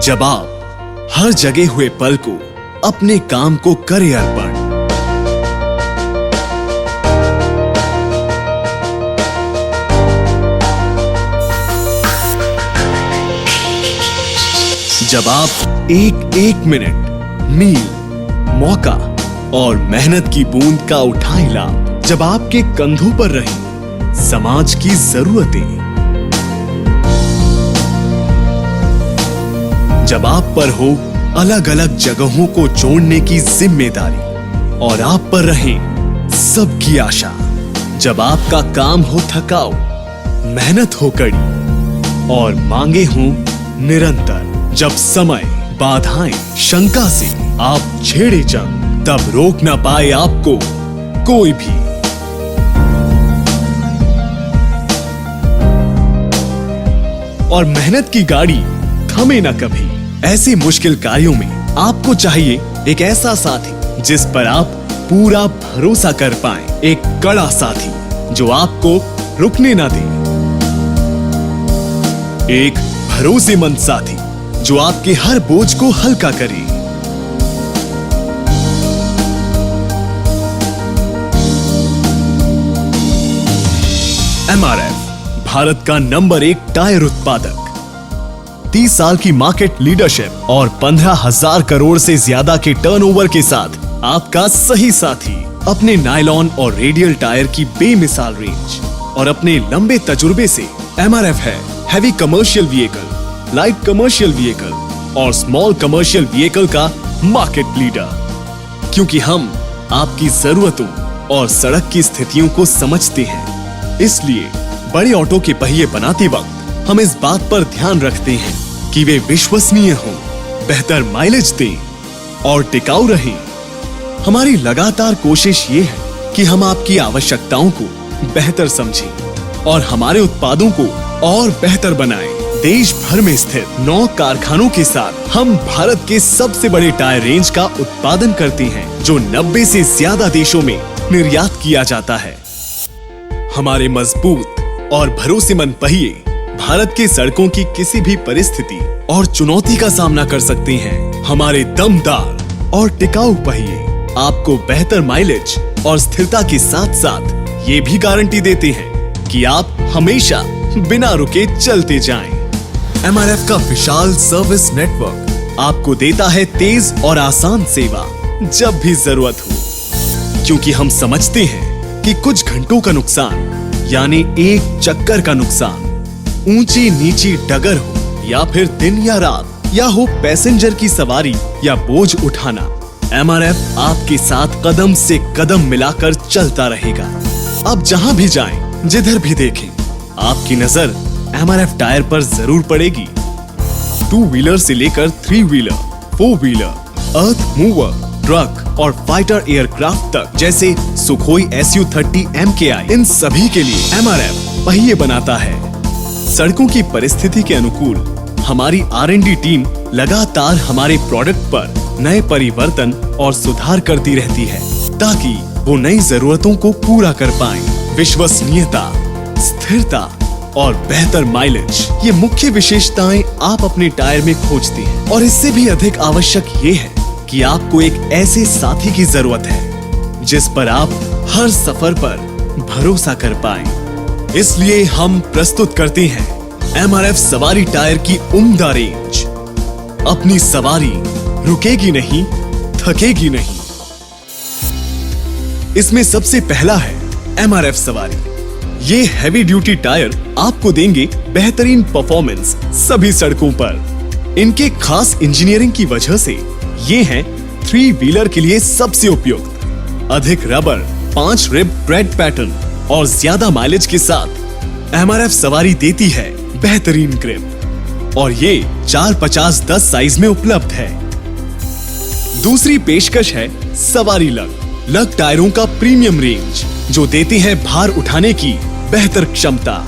जब आप हर जगे हुए पल को अपने काम को करे अर्पण, जब आप एक एक मिनट, मील, मौका और मेहनत की बूंद का उठाए लाभ, जब आपके कंधों पर रही समाज की जरूरतें, जब आप पर हो अलग अलग जगहों को जोड़ने की जिम्मेदारी और आप पर रहे सबकी आशा, जब आपका काम हो थकाऊ, मेहनत हो कड़ी और मांगे हो निरंतर, जब समय, बाधाएं, शंका से आप छेड़े जंग, तब रोक ना पाए आपको कोई भी। और मेहनत की गाड़ी थमे ना कभी। ऐसे मुश्किल कार्यों में आपको चाहिए एक ऐसा साथी जिस पर आप पूरा भरोसा कर पाएं, एक कड़ा साथी जो आपको रुकने ना दे, एक भरोसेमंद साथी जो आपके हर बोझ को हल्का करे। एमआरएफ, भारत का नंबर 1 टायर उत्पादक, 30 साल की मार्केट लीडरशिप और 15,000 करोड़ से ज्यादा के टर्नओवर के साथ आपका सही साथी। अपने नायलॉन और रेडियल टायर की बेमिसाल रेंज और अपने लंबे तजुर्बे से एमआरएफ है heavy commercial vehicle, light commercial vehicle और स्मॉल कमर्शियल व्हीकल का मार्केट लीडर। क्योंकि हम आपकी जरूरतों और सड़क की स्थितियों को समझते हैं, इसलिए बड़े ऑटो के पहिए बनाते वक्त हम इस बात पर ध्यान रखते हैं कि वे विश्वसनीय हों, बेहतर माइलेज दें और टिकाऊ रहें। हमारी लगातार कोशिश ये है कि हम आपकी आवश्यकताओं को बेहतर समझें और हमारे उत्पादों को और बेहतर बनाएं। देश भर में स्थित 9 कारखानों के साथ हम भारत के सबसे बड़े टायर रेंज का उत्पादन करते हैं, जो 90 से ज्यादा देशों में निर्यात किया जाता है। हमारे मजबूत और भरोसेमंद पहिए भारत के सड़कों की किसी भी परिस्थिति और चुनौती का सामना कर सकते हैं। हमारे दमदार और टिकाऊ पहिए आपको बेहतर माइलेज और स्थिरता के साथ साथ ये भी गारंटी देते हैं कि आप हमेशा बिना रुके चलते जाएं। एमआरएफ का विशाल सर्विस नेटवर्क आपको देता है तेज और आसान सेवा जब भी जरूरत हो, क्योंकि हम समझते हैं कि कुछ घंटों का नुकसान यानी एक चक्कर का नुकसान, ऊंची नीची डगर हो या फिर दिन या रात, या हो पैसेंजर की सवारी या बोझ उठाना, एमआरएफ आपके साथ कदम से कदम मिलाकर चलता रहेगा। आप जहां भी जाएं, जिधर भी देखें, आपकी नजर एमआरएफ टायर पर जरूर पड़ेगी। 2 व्हीलर से लेकर 3 व्हीलर, 4 व्हीलर, अर्थ मूवर, ट्रक और फाइटर एयरक्राफ्ट तक जैसे सुखोई Su-30 MKI, इन सभी के लिए एमआरएफ पहिए बनाता है। सड़कों की परिस्थिति के अनुकूल हमारी R&D टीम लगातार हमारे प्रोडक्ट पर नए परिवर्तन और सुधार करती रहती है, ताकि वो नई जरूरतों को पूरा कर पाएं। विश्वसनीयता, स्थिरता और बेहतर माइलेज, ये मुख्य विशेषताएं आप अपने टायर में खोजते हैं। और इससे भी अधिक आवश्यक ये है कि आपको एक ऐसे साथी की जरूरत है जिस पर आप हर सफर पर भरोसा कर पाएं। इसलिए हम प्रस्तुत करते हैं एमआरएफ सवारी टायर की उम्दा रेंज। अपनी सवारी रुकेगी नहीं, थकेगी नहीं। इसमें सबसे पहला है एमआरएफ सवारी। ये हैवी ड्यूटी टायर आपको देंगे बेहतरीन परफॉर्मेंस सभी सड़कों पर। इनके खास इंजीनियरिंग की वजह से ये हैं 3 व्हीलर के लिए सबसे उपयुक्त। अधिक रबर, 5 रिब ट्रेड पैटर्न और ज्यादा माइलेज के साथ एमआरएफ सवारी देती है बेहतरीन ग्रिप, और ये 450-10 साइज में उपलब्ध है। दूसरी पेशकश है सवारी लग टायरों का प्रीमियम रेंज, जो देते हैं भार उठाने की बेहतर क्षमता।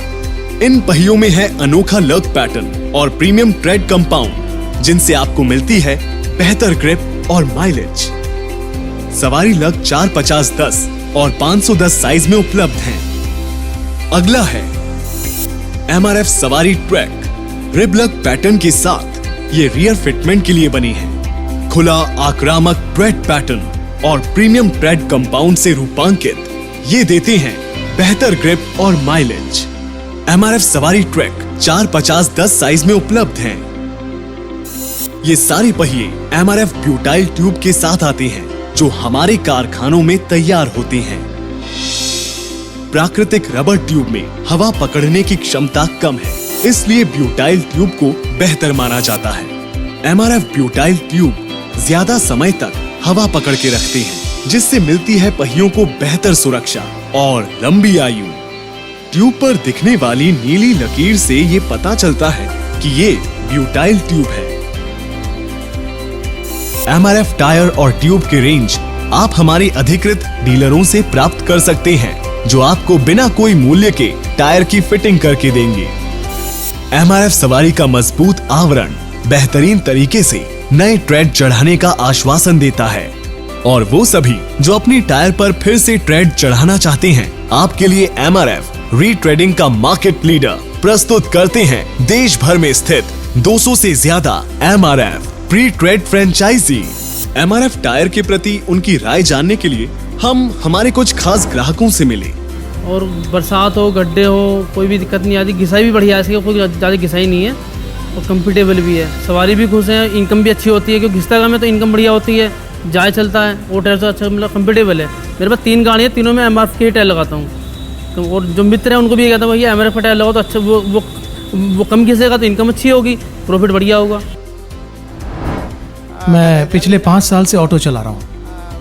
इन पहियों में है अनोखा लग पैटर्न और प्रीमियम ट्रेड कंपाउंड, जिनसे आपको मिलती है बेहतर ग्रिप और माइलेज। सवारी लग 450-10 और 510 साइज में उपलब्ध हैं। अगला है एमआरएफ सवारी ट्रैक, रिब लग पैटर्न के साथ ये रियर फिटमेंट के लिए बनी है। खुला आक्रामक ट्रेड पैटर्न और प्रीमियम ट्रेड कंपाउंड से रूपांकित ये देते हैं बेहतर ग्रिप और माइलेज। MRF सवारी ट्रैक 450-10 साइज में उपलब्ध हैं। ये सारे पहिए MRF ब्यूटाइल ट्यूब के साथ आते हैं जो हमारे कारखानों में तैयार होते हैं। प्राकृतिक रबर ट्यूब में हवा पकड़ने की क्षमता कम है, इसलिए ब्यूटाइल ट्यूब को बेहतर माना जाता है। MRF ब्यूटाइल ट्यूब ज्यादा समय तक हवा पकड़ के रखते हैं, जिससे मिलती है पहियों को बेहतर सुरक्षा और लंबी आयु। ट्यूब पर दिखने वाली नीली लकीर से ये पता चलता है कि ये ब्यूटाइल ट्यूब है। MRF टायर और ट्यूब के रेंज आप हमारे अधिकृत डीलरों से प्राप्त कर सकते हैं, जो आपको बिना कोई मूल्य के टायर की फिटिंग करके देंगे। MRF सवारी का मजबूत आवरण बेहतरीन तरीके से नए ट्रेड चढ़ाने का आश्वासन देता है, और वो सभी जो अपनी टायर पर फिर से ट्रेड चढ़ाना चाहते हैं, आपके लिए MRF रीट्रेडिंग का मार्केट लीडर प्रस्तुत करते हैं देश भर में स्थित 200 से ज्यादा MRF pre trade franchisee. MRF tyre के प्रति उनकी राय जानने के लिए हम हमारे कुछ खास ग्राहकों से मिले। और बरसात हो, गड्ढे हो, कोई भी दिक्कत नहीं आती। घिसाई भी बढ़िया है इसकी, कोई ज़्यादा घिसाई नहीं है और कंफर्टेबल भी है। सवारी भी खुश है, इनकम भी अच्छी होती है, क्योंकि घिसता काम है तो इनकम बढ़िया होती है, जाए चलता है। वो टायर तो अच्छा मतलब कंफर्टेबल है। मेरे पास 3 गाड़ी है, तीनों में MRF के टायर लगाता हूँ। तो और जो मित्र है उनको भी ये कहता हूँ भैया MRF का टायर लगाओ तो अच्छा, वो कम घिसेगा तो इनकम अच्छी होगी, प्रॉफिट बढ़िया होगा। मैं पिछले 5 साल से ऑटो चला रहा हूँ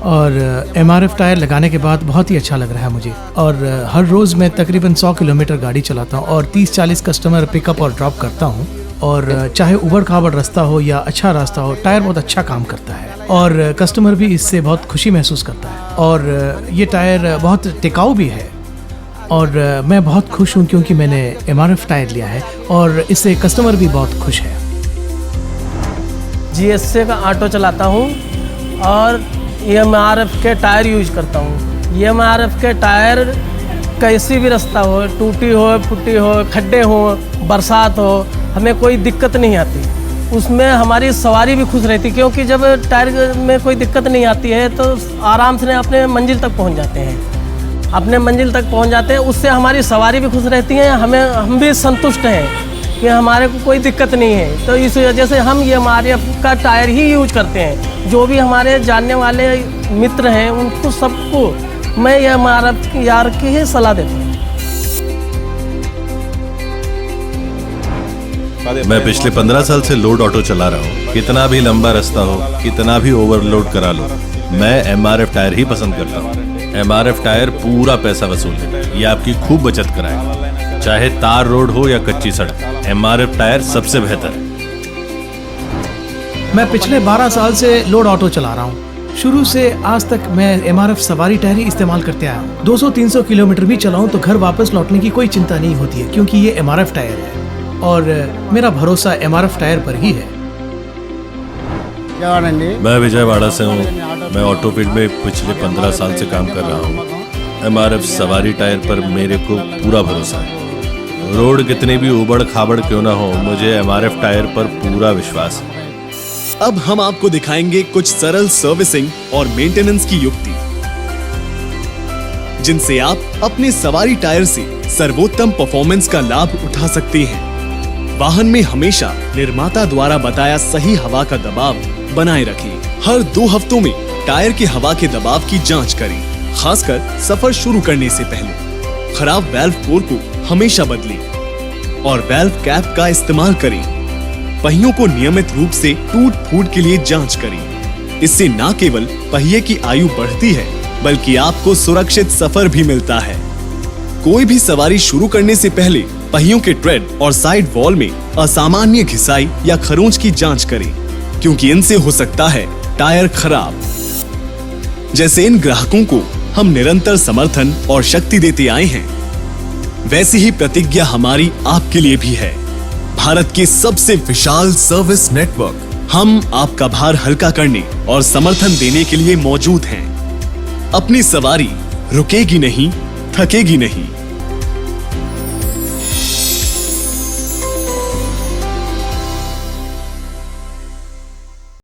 और MRF टायर लगाने के बाद बहुत ही अच्छा लग रहा है मुझे। और हर रोज़ मैं तकरीबन 100 किलोमीटर गाड़ी चलाता हूँ और 30-40 कस्टमर पिकअप और ड्रॉप करता हूँ। और चाहे उबड़ खाबड़ रास्ता हो या अच्छा रास्ता हो, टायर बहुत अच्छा काम करता है और कस्टमर भी इससे बहुत खुशी महसूस करता है। और ये टायर बहुत टिकाऊ भी है और मैं बहुत खुश हूँ क्योंकि मैंने MRF टायर लिया है और इससे कस्टमर भी बहुत खुश है। GSA का ऑटो चलाता हूँ और MRF के टायर यूज करता हूँ। MRF के टायर कैसी भी रास्ता हो, टूटी हो, फुटी हो, खड्डे हो, बरसात हो, हमें कोई दिक्कत नहीं आती। उसमें हमारी सवारी भी खुश रहती, क्योंकि जब टायर में कोई दिक्कत नहीं आती है तो आराम से अपने मंजिल तक पहुँच जाते हैं। उससे हमारी सवारी भी खुश रहती है, हम भी संतुष्ट हैं कि हमारे को कोई दिक्कत नहीं है। तो इस वजह से हम ये MRF का टायर ही यूज करते हैं। जो भी हमारे जानने वाले मित्र हैं उनको सबको मैं ये MRF यार की ही सलाह देता हूँ। मैं पिछले 15 साल से लोड ऑटो चला रहा हूँ। कितना भी लंबा रास्ता हो, कितना भी ओवरलोड करा लो, मैं MRF टायर ही पसंद करता हूँ। MRF टायर पूरा पैसा वसूल है, ये आपकी खूब बचत कराएगा। चाहे तार रोड हो या कच्ची सड़क, MRF टायर सबसे बेहतर है। मैं पिछले 12 साल से लोड ऑटो चला रहा हूँ। शुरू से आज तक मैं MRF सवारी टायर ही इस्तेमाल करते आया हूँ। 200-300 किलोमीटर भी चलाऊं तो घर वापस लौटने की कोई चिंता नहीं होती है, क्योंकि ये MRF टायर है और मेरा भरोसा MRF टायर पर ही है। मैं विजयवाड़ा से हूँ। मैं ऑटो फील्ड में पिछले 15 साल से काम कर रहा हूँ। MRF सवारी टायर पर मेरे को पूरा भरोसा है। रोड कितने भी उबड़ खाबड़ क्यों ना हो, मुझे MRF टायर पर पूरा विश्वास है। अब हम आपको दिखाएंगे कुछ सरल सर्विसिंग और मेंटेनेंस की युक्ति, जिनसे आप अपने सवारी टायर से सर्वोत्तम परफॉर्मेंस का लाभ उठा सकते हैं। वाहन में हमेशा निर्माता द्वारा बताया सही हवा का दबाव बनाए रखें। हर 2 हफ्तों में टायर के हवा के दबाव की जांच करें, खासकर सफर शुरू करने से पहले। खराब वाल्व कोर को हमेशा बदलें और वाल्व कैप का इस्तेमाल करें। पहियों को नियमित रूप से टूट फूट के लिए जांच करें। इससे न केवल पहिए की आयु बढ़ती है, बल्कि आपको सुरक्षित सफर भी मिलता है। कोई भी सवारी शुरू करने से पहले पहियों के ट्रेड और साइड वॉल में असामान्य घिसाई या खरोंच की जांच करें, क्योंकि इनसे हो सकता है टायर खराब। जैसे इन ग्राहकों को हम निरंतर समर्थन और शक्ति देते आए हैं, वैसी ही प्रतिज्ञा हमारी आपके लिए भी है। भारत के सबसे विशाल सर्विस नेटवर्क, हम आपका भार हल्का करने और समर्थन देने के लिए मौजूद हैं। अपनी सवारी रुकेगी नहीं, थकेगी नहीं।